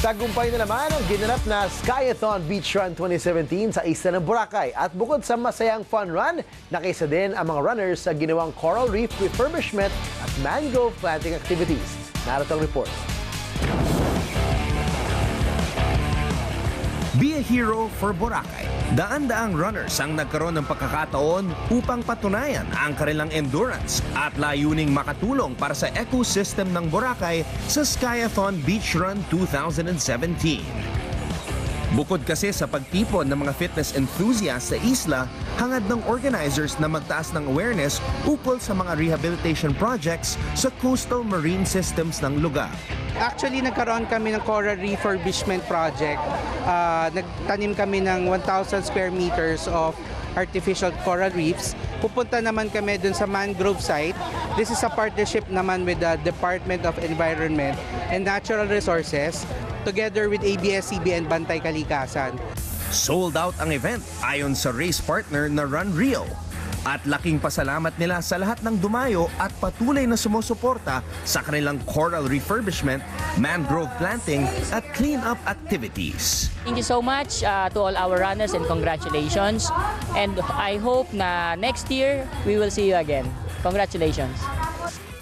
Tagumpay na naman ang ginanap na Skyathon Beach Run 2017 sa isla ng Boracay. At bukod sa masayang fun run, nakisa din ang mga runners sa ginawang coral reef refurbishment at mangrove planting activities. Narito ang report. Be a hero for Boracay. Daan-daang runners ang nagkaroon ng pagkakataon upang patunayan ang kanilang endurance at layuning makatulong para sa ecosystem ng Boracay sa Skyathon Beach Run 2017. Bukod kasi sa pagtipon ng mga fitness enthusiasts sa isla, hangad ng organizers na magtaas ng awareness ukol sa mga rehabilitation projects sa coastal marine systems ng lugar. Actually, nagkaroon kami ng coral refurbishment project. Nagtanim kami ng 1,000 square meters of artificial coral reefs. Pupunta naman kami dun sa mangrove site. This is a partnership naman with the Department of Environment and Natural Resources together with ABS-CBN Bantay Kalikasan. Sold out ang event ayon sa race partner na Run Rio. At laking pasalamat nila sa lahat ng dumayo at patuloy na sumusuporta sa kanilang coral refurbishment, mangrove planting at clean-up activities. Thank you so much to all our runners and congratulations. And I hope na next year we will see you again. Congratulations.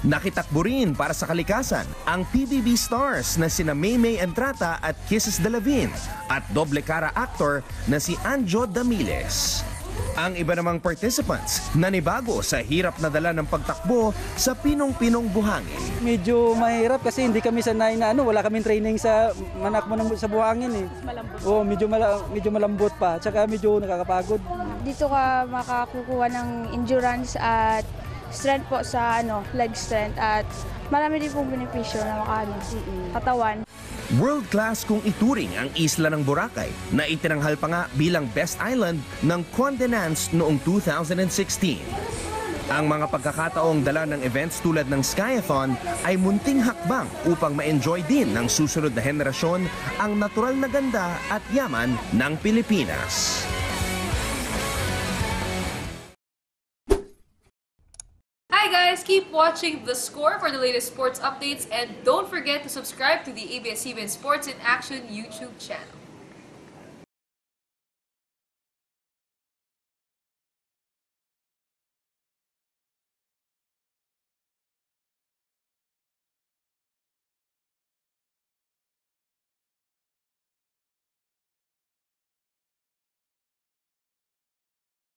Nakitakbo rin para sa kalikasan ang PBB stars na sina Maymay Entrata at Kisses de Lavin at doble cara actor na si Anjo Damiles. Ang iba namang participants nanibago sa hirap na dala ng pagtakbo sa pinong-pinong buhangin. Medyo mahirap kasi hindi kami sanay na wala kaming training sa manakbo sa buhangin eh. Malambot. Oo, medyo malambot pa, tsaka medyo nakakapagod. Dito ka makakukuha ng endurance at strength po sa leg strength at marami din pong benepisyo na katawan. World-class kung ituring ang isla ng Boracay na itinanghal pa nga bilang Best Island ng Condé Nast noong 2016. Ang mga pagkakataong dala ng events tulad ng Skyathon ay munting hakbang upang ma-enjoy din ng susunod na henerasyon ang natural na ganda at yaman ng Pilipinas. Hi guys, keep watching The Score for the latest sports updates and don't forget to subscribe to the ABS-CBN Sports in Action YouTube channel.